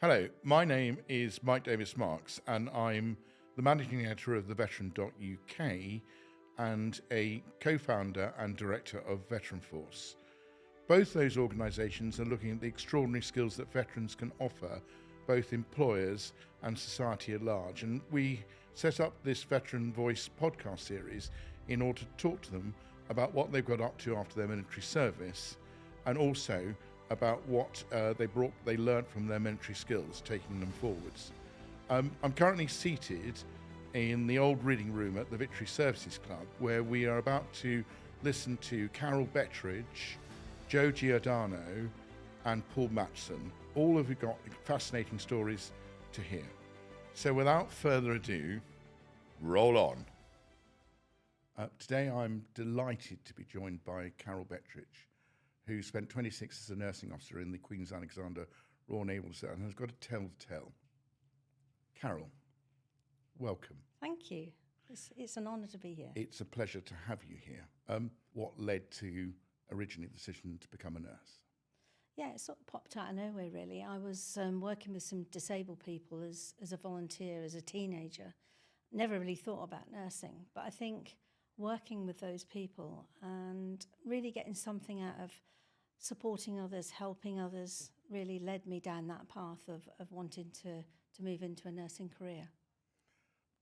Hello, my name is Mike Davis Marks, and I'm the managing editor of the Veteran.uk and a co-founder and director of Veteran Force. Both those organisations are looking at the extraordinary skills that veterans can offer both employers and society at large. And we set up this Veteran Voice podcast series in order to talk to them about what they've got up to after their military service, and also about what they learnt from their military skills, taking them forwards. I'm currently seated in the old reading room at the Victory Services Club, where we are about to listen to Carol Betteridge, Joe Giordano and Paul Matson. All of you got fascinating stories to hear. So without further ado, roll on. Today I'm delighted to be joined by Carol Betteridge, who spent 26 as a nursing officer in the Queen's Alexandra Royal Naval Reserve and has got a tale to tell. Carol, welcome. Thank you. It's an honour to be here. It's a pleasure to have you here. What led to originally the decision to become a nurse? Yeah, it sort of popped out of nowhere, really. I was working with some disabled people as a volunteer, as a teenager. Never really thought about nursing, but I think working with those people and really getting something out of supporting others, helping others, really led me down that path of wanting to move into a nursing career.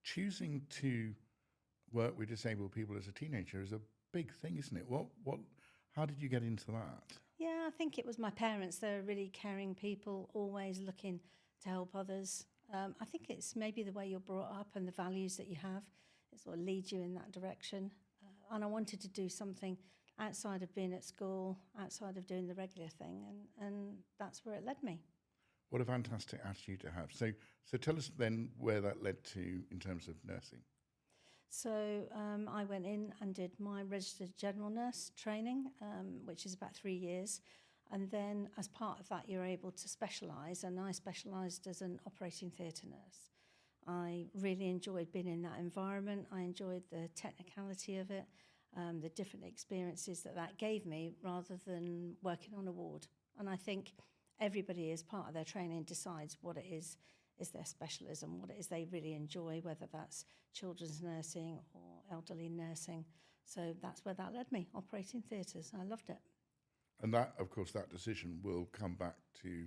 Choosing to work with disabled people as a teenager is a big thing, isn't it? How did you get into that? Yeah, I think it was my parents. They're really caring people, always looking to help others. I think it's maybe the way you're brought up and the values that you have. It sort of leads you in that direction. And I wanted to do something outside of being at school, outside of doing the regular thing, and that's where it led me. What a fantastic attitude to have. So tell us then where that led to in terms of nursing. So I went in and did my registered general nurse training, which is about 3 years. And then as part of that, you're able to specialise, and I specialised as an operating theatre nurse. I really enjoyed being in that environment. I enjoyed the technicality of it, the different experiences that gave me rather than working on a ward. And I think everybody, as part of their training, decides what it is their specialism, what it is they really enjoy, whether that's children's nursing or elderly nursing. So that's where that led me, operating theatres. I loved it. And that, of course, that decision will come back to,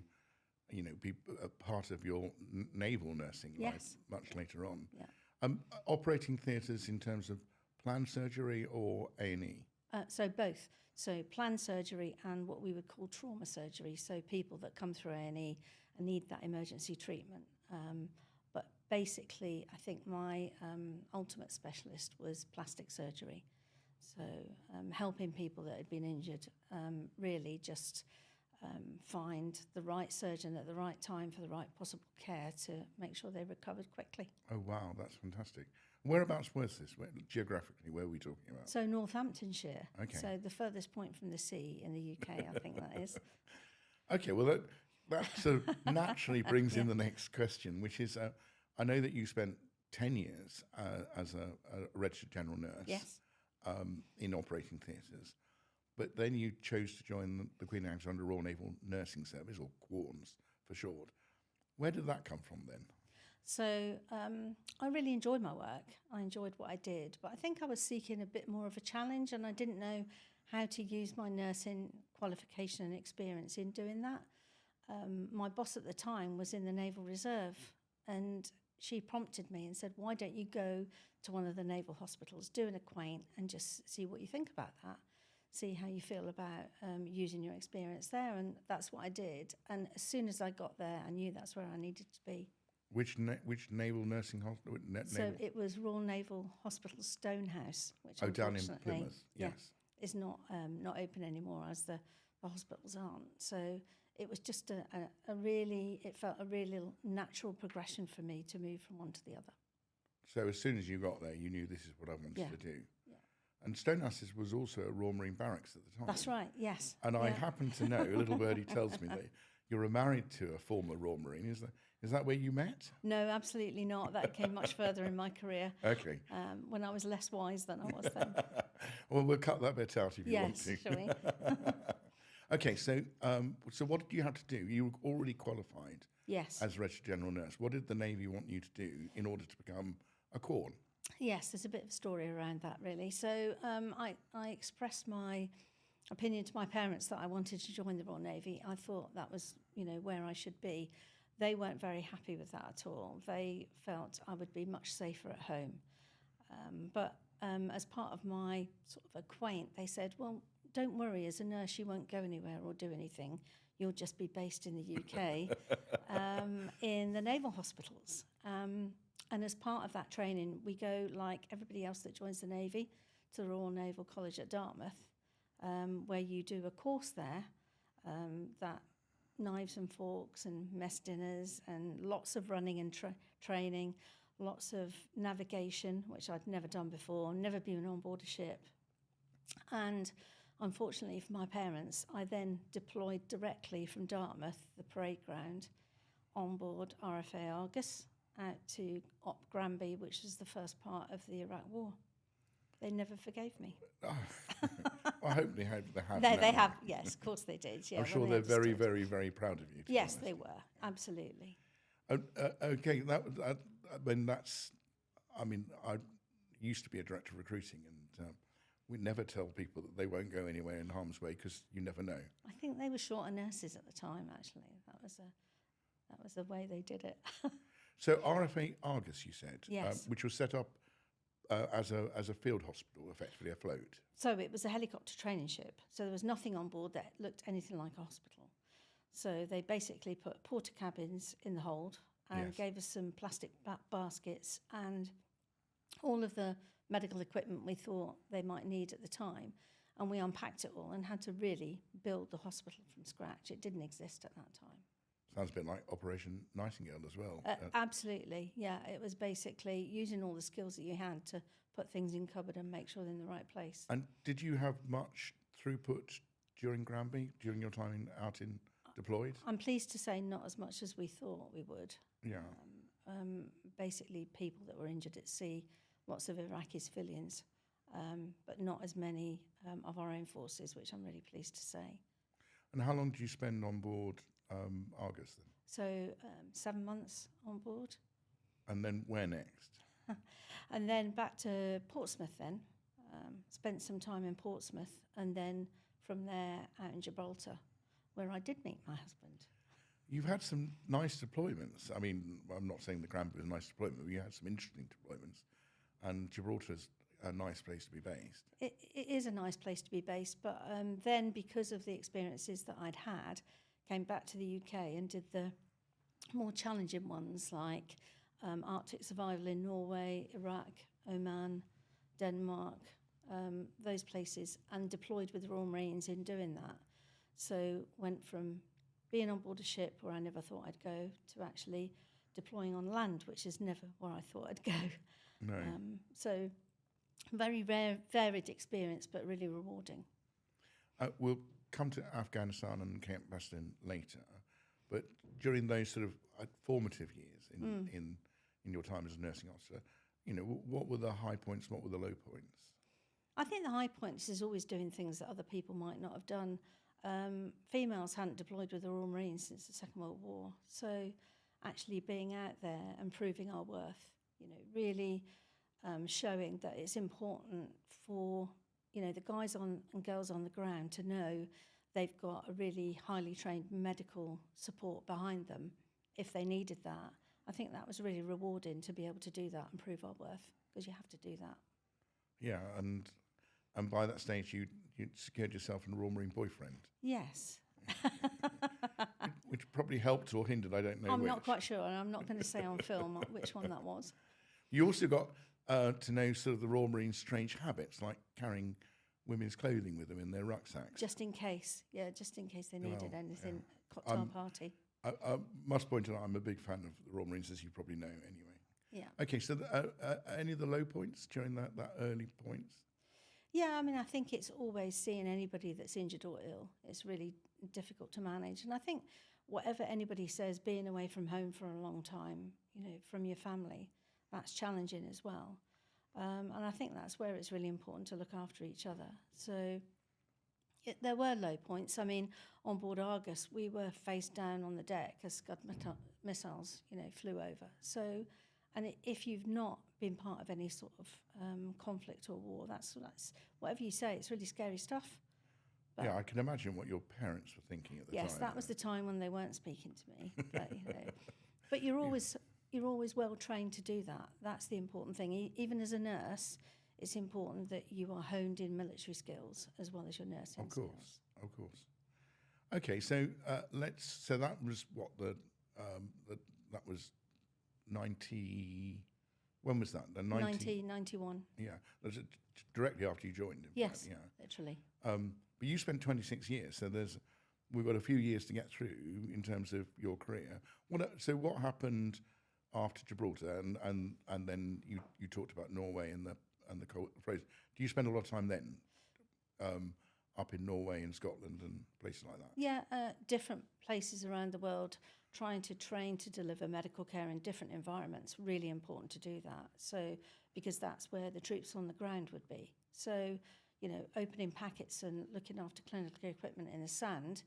be a part of your naval nursing life much later on. Yeah. Operating theatres in terms of planned surgery or A&E? So both. So planned surgery and what we would call trauma surgery. So people that come through A&E and need that emergency treatment. But basically, I think my ultimate specialist was plastic surgery. So helping people that had been injured, really just find the right surgeon at the right time for the right possible care to make sure they recovered quickly. Oh, wow, that's fantastic. Whereabouts was this? Geographically, where are we talking about? So Northamptonshire. Okay. So the furthest point from the sea in the UK, I think that is. Okay, well, that sort of naturally brings in the next question, which is, I know that you spent 10 years as a registered general nurse. Yes. In operating theatres, but then you chose to join the Queen Alexandra Royal Naval Nursing Service, or QARNS for short. Where did that come from then? So I really enjoyed my work. I enjoyed what I did, but I think I was seeking a bit more of a challenge, and I didn't know how to use my nursing qualification and experience in doing that. My boss at the time was in the Naval Reserve, and she prompted me and said, why don't you go to one of the naval hospitals, do an acquaint and just see what you think about that, see how you feel about using your experience there. And that's what I did. And as soon as I got there, I knew that's where I needed to be. Which naval nursing hospital? So it was Royal Naval Hospital Stonehouse, which down in Plymouth, yes. Is not open anymore, as the hospitals aren't. So it was just it felt a really natural progression for me to move from one to the other. So as soon as you got there, you knew this is what I wanted to do. Yeah. And Stonehouse was also a Royal Marine Barracks at the time. That's right, yes. And I happen to know, a little birdie tells me that you're married to a former Royal Marine. Is that where you met? No, absolutely not. That came much further in my career. Okay. When I was less wise than I was then. Well, we'll cut that bit out if you want to. Yes, shall we? Okay, so what did you have to do? You were already qualified Yes. as Registered General Nurse. What did the Navy want you to do in order to become a corn? Yes, there's a bit of a story around that, really. So I expressed my opinion to my parents that I wanted to join the Royal Navy. I thought that was, where I should be. They weren't very happy with that at all. They felt I would be much safer at home. But as part of my sort of acquaint, they said, well, don't worry, as a nurse you won't go anywhere or do anything. You'll just be based in the UK in the naval hospitals. And as part of that training, we go, like everybody else that joins the Navy, to the Royal Naval College at Dartmouth, where you do a course there that knives and forks and mess dinners and lots of running and training, lots of navigation, which I'd never done before, never been on board a ship. And unfortunately for my parents, I then deployed directly from Dartmouth, the parade ground, on board RFA Argus, out to Op Granby, which was the first part of the Iraq War. They never forgave me. I hope they have. They have, yes, of course they did. Yeah, I'm sure they're very, very, very proud of you. Yes, they were, absolutely. Okay, I used to be a director of recruiting, and we never tell people that they won't go anywhere in harm's way because you never know. I think they were short of nurses at the time. Actually, that was the way they did it. So RFA Argus, you said, yes, which was set up as a field hospital, effectively afloat. So it was a helicopter training ship. So there was nothing on board that looked anything like a hospital. So they basically put porta cabins in the hold and gave us some plastic baskets and all of the medical equipment we thought they might need at the time. And we unpacked it all and had to really build the hospital from scratch. It didn't exist at that time. Sounds a bit like Operation Nightingale as well. Absolutely, yeah. It was basically using all the skills that you had to put things in cupboard and make sure they're in the right place. And did you have much throughput during Granby, during your time out in deployed? I'm pleased to say not as much as we thought we would. Yeah. Basically, people that were injured at sea, lots of Iraqi civilians, but not as many of our own forces, which I'm really pleased to say. And how long did you spend on board Argus then? So 7 months on board. And then where next? And then back to Portsmouth then. Spent some time in Portsmouth and then from there out in Gibraltar, where I did meet my husband. You've had some nice deployments. I mean, I'm not saying the Granby was a nice deployment, but you had some interesting deployments. And Gibraltar's a nice place to be based. It is a nice place to be based, but then because of the experiences that I'd had, came back to the UK and did the more challenging ones like Arctic survival in Norway, Iraq, Oman, Denmark, those places, and deployed with the Royal Marines in doing that. So went from being on board a ship where I never thought I'd go to actually deploying on land, which is never where I thought I'd go. No. So very varied experience, but really rewarding. We'll come to Afghanistan and Camp Bastion later, but during those sort of formative years in your time as a nursing officer, what were the high points, what were the low points? I think the high points is always doing things that other people might not have done. Females hadn't deployed with the Royal Marines since the Second World War, so actually being out there and proving our worth, really showing that it's important for the guys and girls on the ground to know they've got a really highly trained medical support behind them if they needed that. I think that was really rewarding to be able to do that and prove our worth, because you have to do that. Yeah, and by that stage you secured yourself a Royal Marine boyfriend. Yes. Which probably helped or hindered, I don't know which. I'm not quite sure, and I'm not going to say on film which one that was. You also got to know sort of the Royal Marines' strange habits, like carrying women's clothing with them in their rucksacks. Just in case they needed anything, cocktail party. I must point out I'm a big fan of the Royal Marines, as you probably know anyway. Yeah. Okay, so any of the low points during that early points? Yeah, I mean, I think it's always seeing anybody that's injured or ill. It's really difficult to manage. And I think whatever anybody says, being away from home for a long time, from your family, that's challenging as well. And I think that's where it's really important to look after each other. So There were low points. I mean, on board Argus, we were face down on the deck as Scud missiles, flew over. So, and if you've not been part of any sort of conflict or war, that's whatever you say. It's really scary stuff. But yeah, I can imagine what your parents were thinking at the time. yes, that was the time when they weren't speaking to me. But you're always well trained to do that. That's the important thing. Even as a nurse, it's important that you are honed in military skills as well as your nursing skills. Of course. Okay, so so that was what that was 90. When was that? 1991. Yeah, that was directly after you joined. Yes, yeah. literally. But you spent 26 years, so we've got a few years to get through in terms of your career. What happened after Gibraltar, and then you talked about Norway and the phrase. Do you spend a lot of time then up in Norway and Scotland and places like that? Yeah, different places around the world, trying to train to deliver medical care in different environments. Really important to do that. So because that's where the troops on the ground would be. So opening packets and looking after clinical equipment in the sand,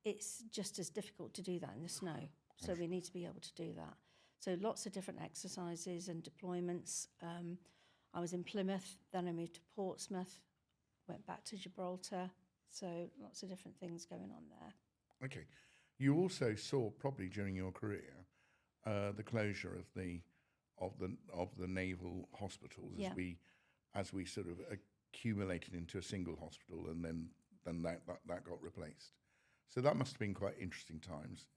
it's just as difficult to do that in the snow. So we need to be able to do that. So lots of different exercises and deployments. I was in Plymouth, then I moved to Portsmouth, went back to Gibraltar. So lots of different things going on there. Okay. You also saw probably during your career the closure of the naval hospitals as we sort of accumulated into a single hospital, and then that got replaced. So that must have been quite interesting times.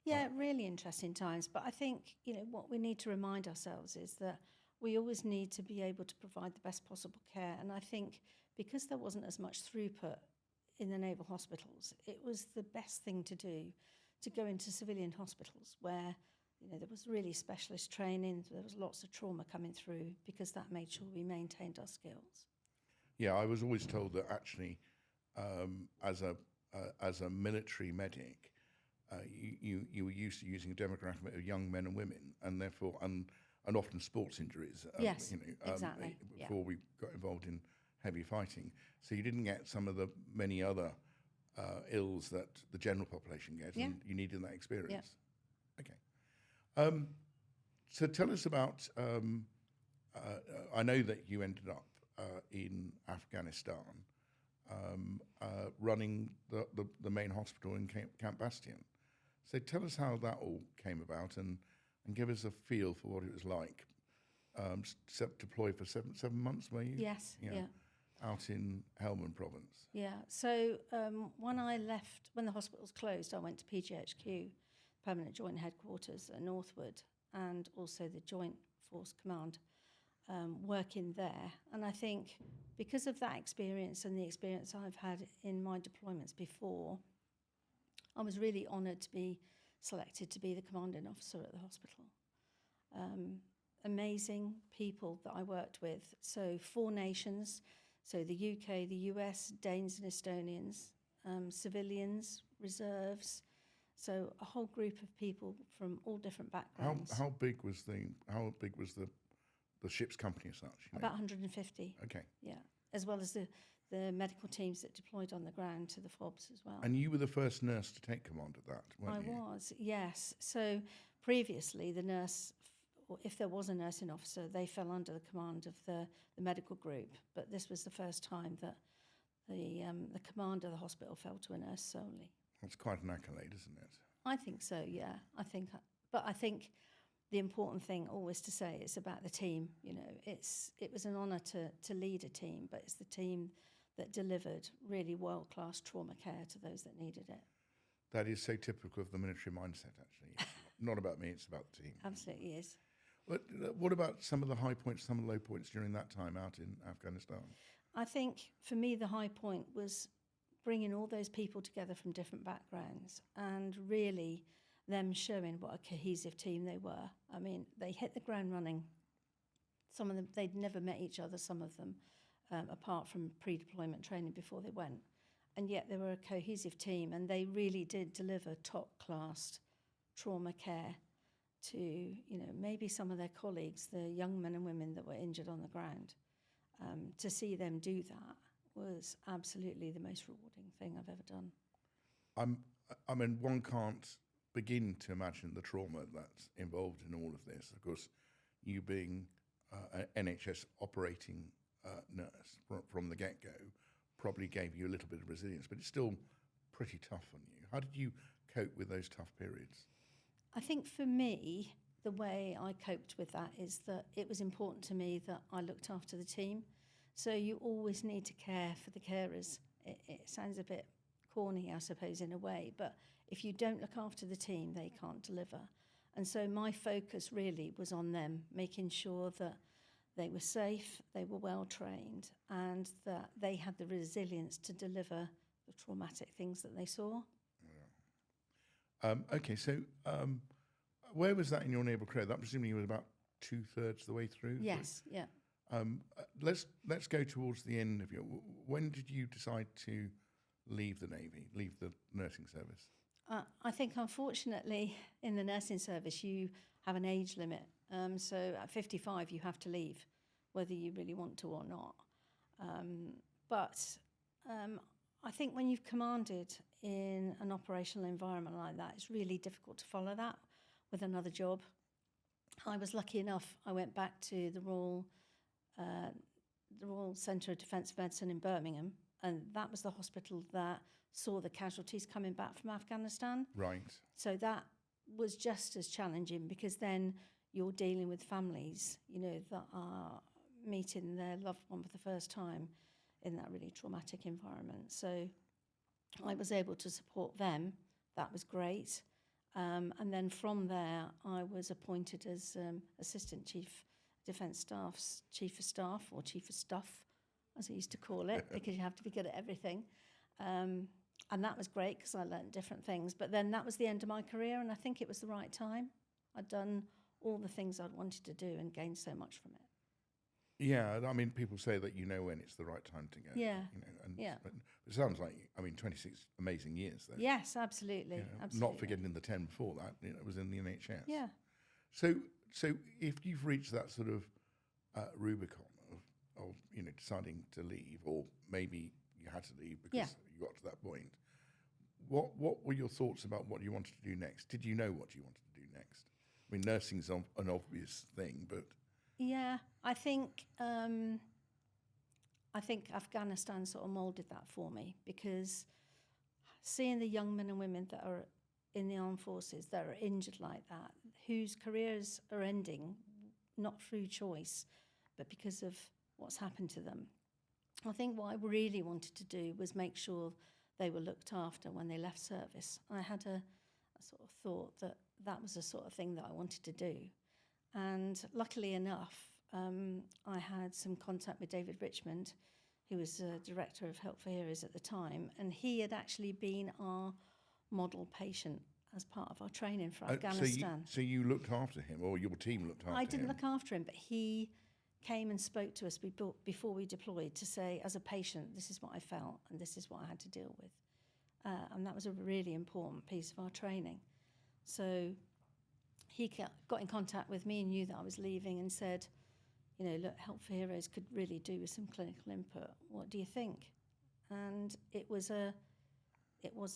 Yeah, really interesting times. But I think, what we need to remind ourselves is that we always need to be able to provide the best possible care. And I think because there wasn't as much throughput in the naval hospitals, it was the best thing to do to go into civilian hospitals where, there was really specialist training. There was lots of trauma coming through because that made sure we maintained our skills. Yeah, I was always told that actually, as a military medic, you were used to using a demographic of young men and women, and therefore and often sports injuries. Yes, exactly. Before we got involved in heavy fighting, so you didn't get some of the many other ills that the general population gets, and you needed that experience. Yeah. Okay. So tell us about. I know that you ended up in Afghanistan, running the main hospital in Camp Bastion. So tell us how that all came about, and give us a feel for what it was like. Deployed for seven months, were you? Yes. Yeah. Out in Helmand Province. Yeah. So when I left, when the hospitals closed, I went to PGHQ, Permanent Joint Headquarters at Northwood, and also the Joint Force Command, working there. And I think because of that experience and the experience I've had in my deployments before, I was really honoured to be selected to be the commanding officer at the hospital. Amazing people that I worked with. So 4 nations, so the UK, the US, Danes and Estonians, civilians, reserves, so a whole group of people from all different backgrounds. How big was the ship's company as such? About 150. Okay. Yeah, as well as the medical teams that deployed on the ground to the FOBs as well. And you were the first nurse to take command of that, weren't you? I was, yes. So previously, the nurse, or if there was a nursing officer, they fell under the command of the medical group. But this was the first time that the command of the hospital fell to a nurse solely. That's quite an accolade, isn't it? I think so, yeah. But I think the important thing always to say is about the team. It was an honour to lead a team, but it's the team that delivered really world-class trauma care to those that needed it. That is so typical of the military mindset, actually. Not about me, it's about the team. Absolutely is. What about some of the high points, some of the low points during that time out in Afghanistan? I think, for me, the high point was bringing all those people together from different backgrounds and really them showing what a cohesive team they were. I mean, they hit the ground running. Some of them, they'd never met each other, some of them, apart from pre-deployment training before they went. And yet they were a cohesive team, and they really did deliver top-class trauma care to, maybe some of their colleagues, the young men and women that were injured on the ground. To see them do that was absolutely the most rewarding thing I've ever done. I mean, one can't begin to imagine the trauma that's involved in all of this. Of course, you being an NHS operating nurse from the get-go probably gave you a little bit of resilience, but it's still pretty tough on you. How did you cope with those tough periods? I think for me, the way I coped with that is that it was important to me that I looked after the team. So you always need to care for the carers. It sounds a bit corny, I suppose, in a way, but if you don't look after the team, they can't deliver. And so my focus really was on them, making sure that they were safe, they were well trained, and that they had the resilience to deliver the traumatic things that they saw. Yeah. Okay, so where was that in your naval career? That presumably was about 2/3 the way through? Yes, yeah. Let's go towards the end of your... When did you decide to leave the Navy, leave the nursing service? I think, unfortunately, in the nursing service, you have an age limit. So at 55, you have to leave, whether you really want to or not. But I think when you've commanded in an operational environment like that, it's really difficult to follow that with another job. I was lucky enough, I went back to the Royal Centre of Defence Medicine in Birmingham, and that was the hospital that saw the casualties coming back from Afghanistan. Right. So that was just as challenging, because then you're dealing with families, you know, that are meeting their loved one for the first time in that really traumatic environment. So I was able to support them. That was great. And then from there, I was appointed as Assistant Chief Defence Staff's Chief of Staff, or Chief of Stuff, as I used to call it, because you have to be good at everything. And that was great because I learned different things. But then that was the end of my career, and I think it was the right time. I'd done all the things I'd wanted to do and gained so much from it. Yeah, I mean, people say that you know when it's the right time to go. Yeah, you know, and yeah. But it sounds like, I mean, 26 amazing years there. Yes, absolutely, absolutely. Not forgetting the 10 before that, you know, it was in the NHS. Yeah. So if you've reached that sort of Rubicon of you know, deciding to leave, or maybe you had to leave because you got to that point, what were your thoughts about what you wanted to do next? Did you know what you wanted to do next? I mean, nursing's an obvious thing, but... Yeah, I think Afghanistan sort of moulded that for me, because seeing the young men and women that are in the armed forces that are injured like that, whose careers are ending, not through choice, but because of what's happened to them. I think what I really wanted to do was make sure they were looked after when they left service. I had a sort of thought that that was the sort of thing that I wanted to do. And luckily enough, I had some contact with David Richmond, who was director of Help for Heroes at the time, and he had actually been our model patient as part of our training for Afghanistan. So you looked after him, or your team looked after him? I didn't look after him, but he came and spoke to us before we deployed to say, as a patient, this is what I felt and this is what I had to deal with. And that was a really important piece of our training. So he got in contact with me and knew that I was leaving and said, you know, look, Help for Heroes could really do with some clinical input. What do you think? And it was a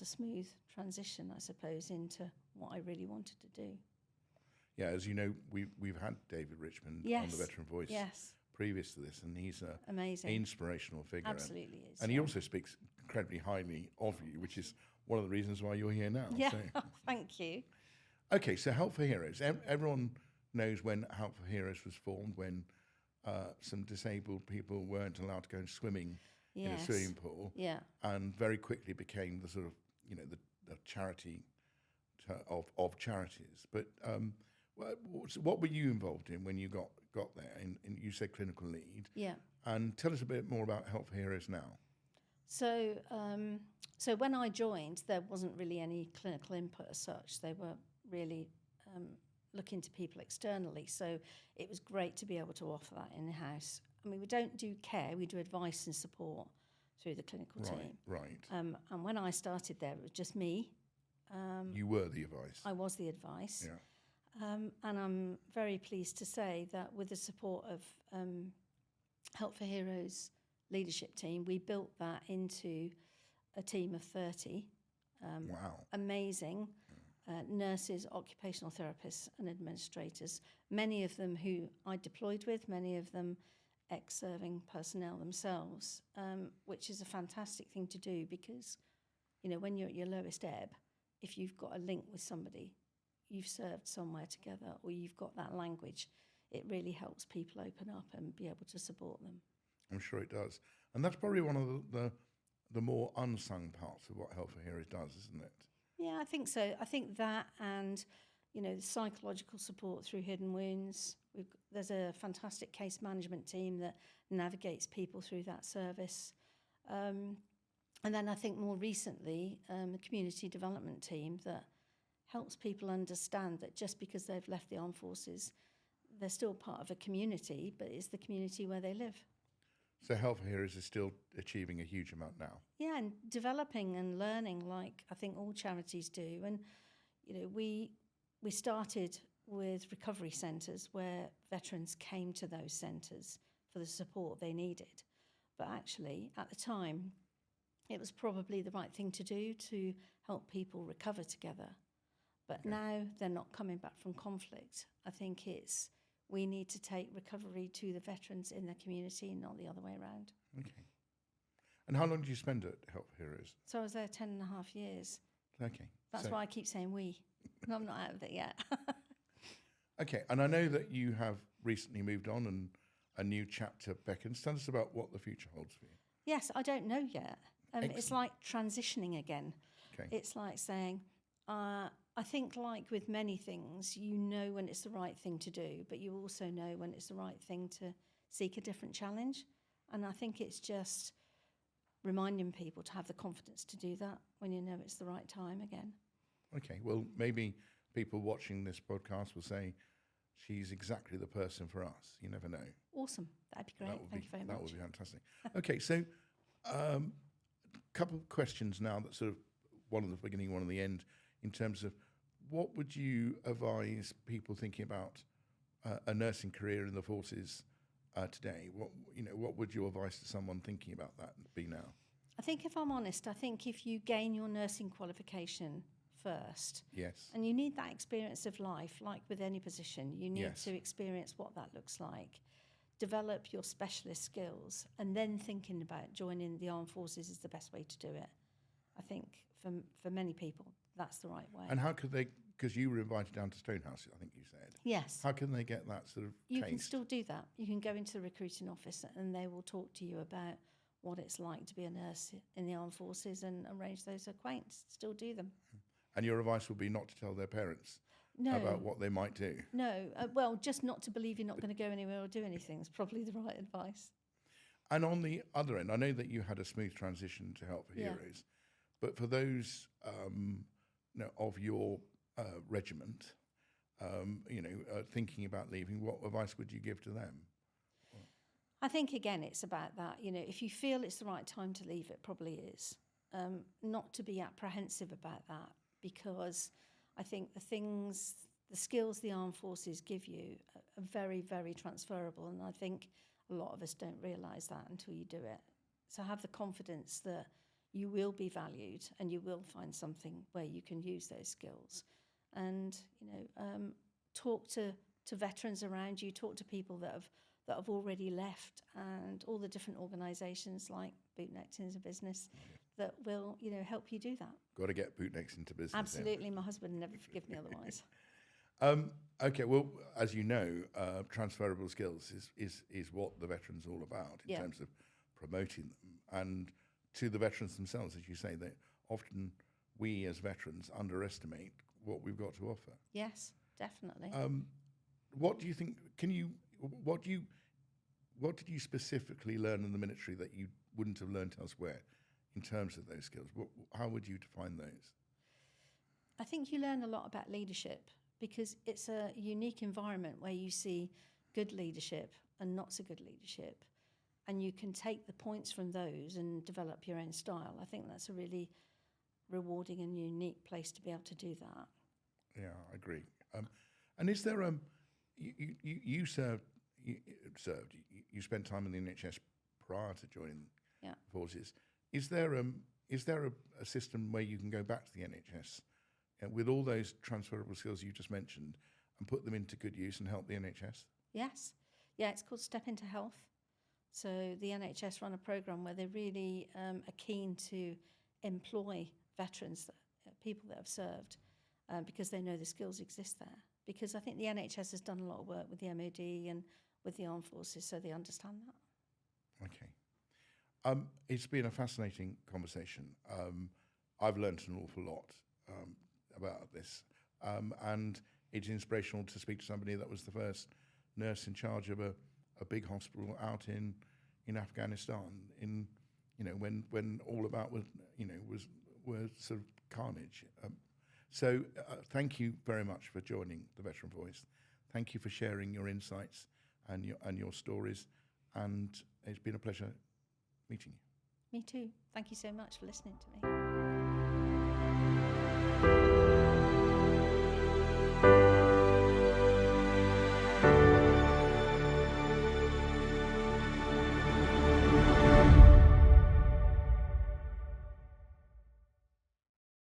smooth transition, I suppose, into what I really wanted to do. Yeah, as you know, we've had David Richmond on the Veteran Voice previous to this, and he's an amazing, inspirational figure. Absolutely is. And he also speaks incredibly highly of you, which is one of the reasons why you're here now. Yeah, so. Thank you. Okay, so Help for Heroes. Everyone knows when Help for Heroes was formed, when some disabled people weren't allowed to go swimming in a swimming pool, and very quickly became the sort of, you know, the charity of charities. But what were you involved in when you got there? And you said clinical lead. Yeah. And tell us a bit more about Help for Heroes now. So, so when I joined, there wasn't really any clinical input as such. They were really looking to people externally. So it was great to be able to offer that in-house. I mean, we don't do care, we do advice and support through the clinical team. Right. And when I started there, it was just me. You were the advice. I was the advice. Yeah. And I'm very pleased to say that with the support of Help for Heroes leadership team, we built that into a team of 30 Wow. amazing nurses, occupational therapists and administrators, many of them who I deployed with, many of them ex-serving personnel themselves, which is a fantastic thing to do because, when you're at your lowest ebb, if you've got a link with somebody, you've served somewhere together or you've got that language, it really helps people open up and be able to support them. I'm sure it does. And that's probably one of the more unsung parts of what Health for Heroes does, isn't it? Yeah, I think so. I think that and, the psychological support through hidden wounds. There's a fantastic case management team that navigates people through that service. And then I think more recently, a community development team that helps people understand that just because they've left the armed forces, they're still part of a community, but it's the community where they live. So Health for Heroes is still achieving a huge amount now. Yeah, and developing and learning like I think all charities do. And, we started with recovery centres where veterans came to those centres for the support they needed. But actually, at the time, it was probably the right thing to do to help people recover together. But now they're not coming back from conflict. I think we need to take recovery to the veterans in their community, not the other way around. Okay. And how long did you spend at Health for Heroes? So I was there 10.5 years. Okay. That's why I keep saying we. I'm not out of it yet. Okay. And I know that you have recently moved on and a new chapter beckons. Tell us about what the future holds for you. Yes, I don't know yet. It's like transitioning again. Okay. It's like saying, I think like with many things, you know when it's the right thing to do, but you also know when it's the right thing to seek a different challenge. And I think it's just reminding people to have the confidence to do that when you know it's the right time again. Okay. Well, maybe people watching this podcast will say, she's exactly the person for us. You never know. Awesome. That'd be great. Thank you very much. That would be fantastic. Okay. So a couple of questions now that sort of one at the beginning, one at the end, in terms of what would you advise people thinking about a nursing career in the forces today? What would your advice to someone thinking about that be now? I think if I'm honest, I think if you gain your nursing qualification first, Yes. and you need that experience of life, like with any position, you need Yes. to experience what that looks like, develop your specialist skills, and then thinking about joining the armed forces is the best way to do it. I think for many people, that's the right way. And how could they, because you were invited down to Stonehouse, I think you said. Yes. How can they get that sort of You taste? can still do that. You can go into the recruiting office and they will talk to you about what it's like to be a nurse in the armed forces and arrange those acquaintances. Still do them. And your advice would be not to tell their parents No. about what they might do. No. Well, just not to believe you're not going to go anywhere or do anything is probably the right advice. And on the other end, I know that you had a smooth transition to Help for Heroes, but for those of your regiment, thinking about leaving, what advice would you give to them? I think, again, it's about that. If you feel it's the right time to leave, it probably is. Not to be apprehensive about that, because I think the skills the armed forces give you are very, very transferable, and I think a lot of us don't realise that until you do it. So have the confidence that you will be valued and you will find something where you can use those skills. And, talk to veterans around you, talk to people that have already left, and all the different organisations like Bootnecked into Business that will, help you do that. Got to get Bootnecks into business. Absolutely. My husband would never forgive me otherwise. Okay, well, as you know, transferable skills is what the veterans are all about in terms of promoting them. And to the veterans themselves, as you say, that often we as veterans underestimate what we've got to offer. Yes, definitely. What do you think? What did you specifically learn in the military that you wouldn't have learned elsewhere in terms of those skills? How would you define those? I think you learn a lot about leadership because it's a unique environment where you see good leadership and not so good leadership. And you can take the points from those and develop your own style. I think that's a really rewarding and unique place to be able to do that. Yeah, I agree. And is there you served. You spent time in the NHS prior to joining Yeah. the forces. Is there a system where you can go back to the NHS with all those transferable skills you just mentioned and put them into good use and help the NHS? Yes. Yeah, it's called Step Into Health. So the NHS run a programme where they really are keen to employ veterans, people that have served, because they know the skills exist there. Because I think the NHS has done a lot of work with the MOD and with the armed forces, so they understand that. Okay. It's been a fascinating conversation. I've learnt an awful lot about this, and it's inspirational to speak to somebody that was the first nurse in charge of a big hospital out in Afghanistan, when all about was sort of carnage. So thank you very much for joining the Veteran Voice. Thank you for sharing your insights and your stories, and it's been a pleasure meeting you. Me too. Thank you so much for listening to me.